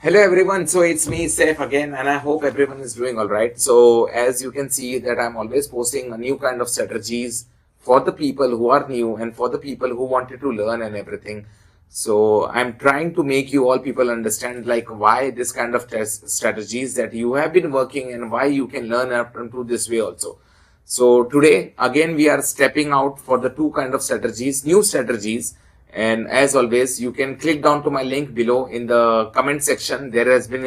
Hello everyone, so it's me Saif again, and I hope everyone is doing all right. So as you can see that I'm always posting a new kind of strategies for the people who are new and for the people who wanted to learn and everything. So I'm trying to make you all people understand like why this kind of test strategies that you have been working and why you can learn up into this way also. So today again we are stepping out for the two kind of strategies, new strategies, and as always you can click down to my link below in the comment section. There has been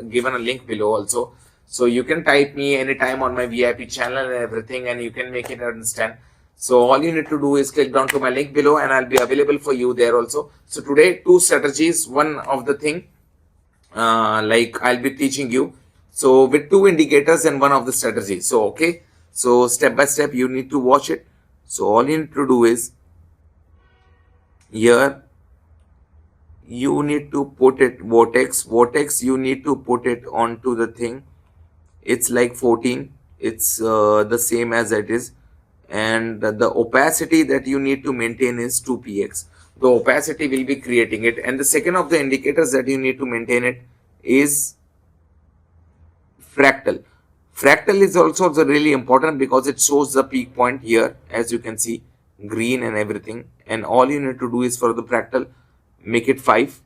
given a link below also, so you can type me anytime on my VIP channel and everything, and you can make it understand. So all you need to do is click down to my link below and I'll be available for you there also. So today two strategies, one of the thing like I'll be teaching you. So with two indicators and one of the strategies. So okay, so step by step you need to watch it. So all you need to do is here you need to put it vortex you need to put it onto the thing. It's like 14. It's the same as it is, and the opacity that you need to maintain is 2px. The opacity will be creating it, and the second of the indicators that you need to maintain it is fractal. Fractal is also really important because it shows the peak point here, as you can see, green and everything. And all you need to do is for the fractal, make it 5.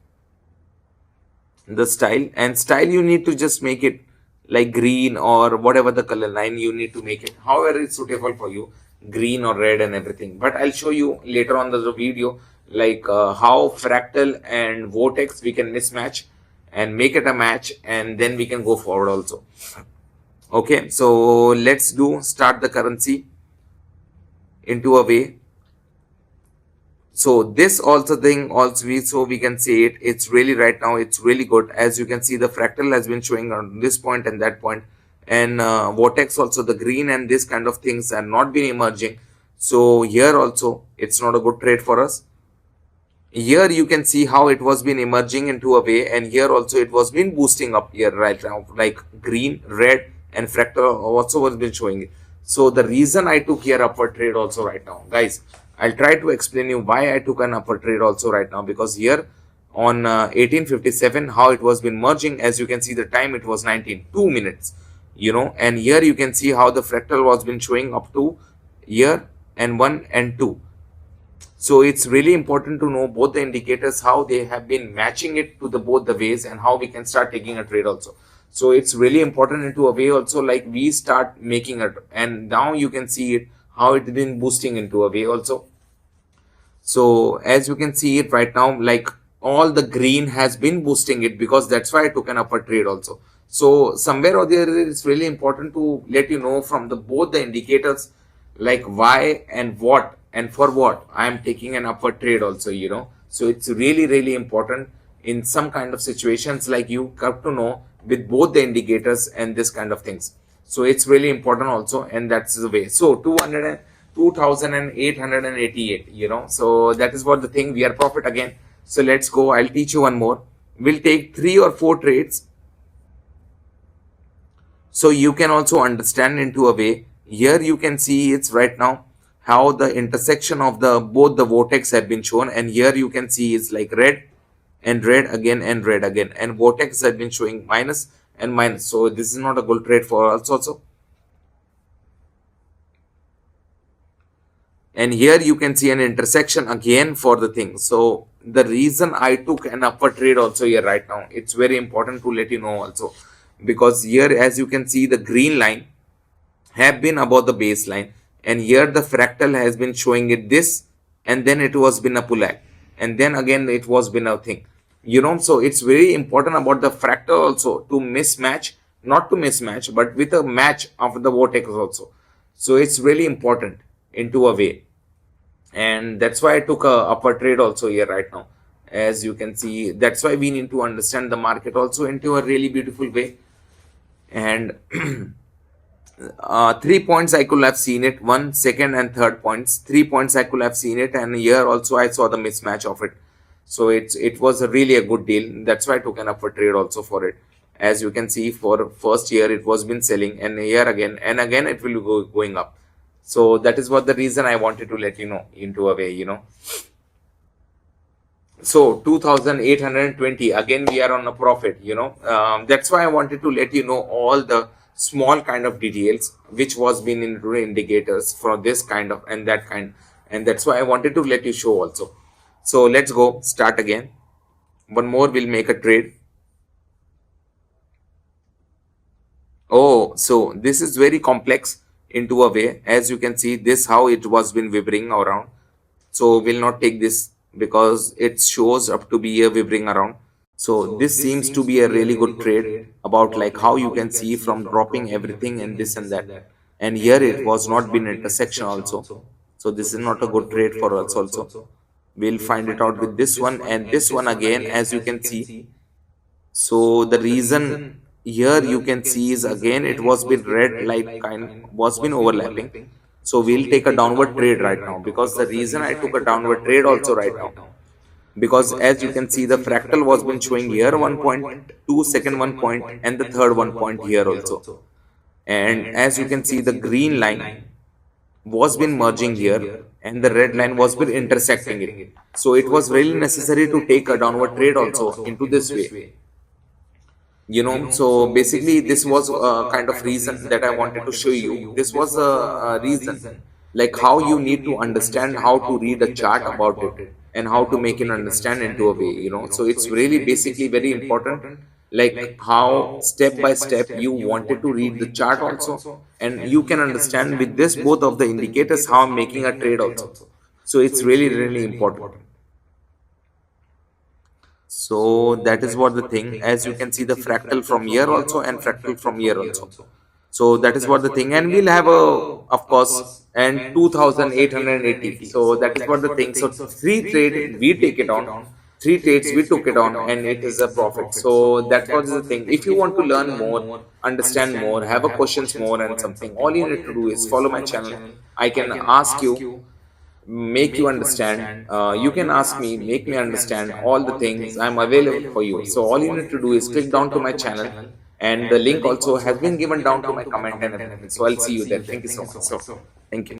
The style, and style you need to just make it like green or whatever the color line you need to make it, however it's suitable for you, green or red and everything. But I'll show you later on the video like how fractal and vortex we can mismatch and make it a match, and then we can go forward also. Okay, so let's do start the currency into a way. So this also thing also we can say it's really right now it's really good. As you can see, the fractal has been showing on this point and that point, and vortex also, the green and this kind of things are not been emerging. So here also it's not a good trade for us. Here you can see how it was been emerging into a way, and here also it was been boosting up here right now, like green, red, and fractal also was been showing it. So the reason I took here upward trade also right now, guys, I'll try to explain you why I took an upward trade also right now. Because here on 1857 how it was been merging, as you can see the time it was 19:02, and here you can see how the fractal was been showing up to here and 1 and 2. So it's really important to know both the indicators, how they have been matching it to the both the ways, and how we can start taking a trade also. So it's really important into a way also, like we start making it, and now you can see it how it's been boosting into a way also. So as you can see it right now, like all the green has been boosting it, because that's why I took an upper trade also. So somewhere or the other, it's really important to let you know from the both the indicators, like why and what and for what I am taking an upward trade also. So it's really important in some kind of situations, like you have to know with both the indicators and this kind of things. So it's really important also, and that's the way. So 2,888, so that is what the thing, we are profit again. So let's go, I'll teach you one more. We'll take 3 or 4 trades, so you can also understand into a way. Here you can see it's right now how the intersection of the both the vortex have been shown, and here you can see it's like red and red again and red again, and vortex have been showing minus and minus. So this is not a good trade for us also. And here you can see an intersection again for the thing. So the reason I took an upward trade also here right now, it's very important to let you know also, because here as you can see the green line have been above the baseline, and here the fractal has been showing it this, and then it was been a pullback, and then again it was been a thing. So it's very important about the fractal also to mismatch, not to mismatch, but with a match of the vortex also. So it's really important into a way, and that's why I took a upper trade also here right now. As you can see, that's why we need to understand the market also into a really beautiful way. And 3 points I could have seen it, 1, 2nd and 3rd points, 3 points I could have seen it, and here also I saw the mismatch of it. So it was a really a good deal. That's why I took an upward trade also for it. As you can see, for first year it was been selling, and here again and again it will go going up. So that is what the reason I wanted to let you know into a way. So 2820, again we are on a profit, that's why I wanted to let you know all the small kind of details which was been into the indicators for this kind of and that kind, and that's why I wanted to let you show also. So let's go start again. One more, we'll make a trade. Oh, so this is very complex into a way. As you can see, this how it was been wavering around. So we'll not take this because it shows up to be a wavering around. So this seems to be a really good trade about like how you can see from dropping everything and this and that. And here it was not been intersection also. So this is not a good trade for us also. We'll find it out with this one and this one again, as you can see. So the reason here you can see is again it was been red like kind was been overlapping. So we'll take a downward trade right now, because the reason I took a downward trade also right now, because as you can see the fractal was been showing here 1.2 second 1 point and the third 1 point here also. And as you can see the green line was been merging here and the red line was been intersecting it. So it was really necessary to take a downward trade also into this way. So basically this was a kind of reason that I wanted to show you. This was a reason like how you need to understand how to read a chart about it and how to make it understand into a way. So it's really basically very important, like how step by step you wanted to read the chart also, and you can understand with this both of the indicators how I'm making a trade also. So it's really really important. So that is what the thing, as you can see the fractal from here also and fractal from here also. So that is what the thing, and we'll have a, of course, and 2880. So that is what the thing. So three trade we take it on, three trades we took it on, and it is a profit. So that was the thing. If you want to learn more, understand more, have a questions more and something, all you need to do is follow my channel. I can ask you, make you understand. You can ask me, make me understand all the things. I'm available for you. So all you need to do is click down to my channel, and the link also has been given down to my comment and everything. So I'll see you there. Thank you so much. So thank you.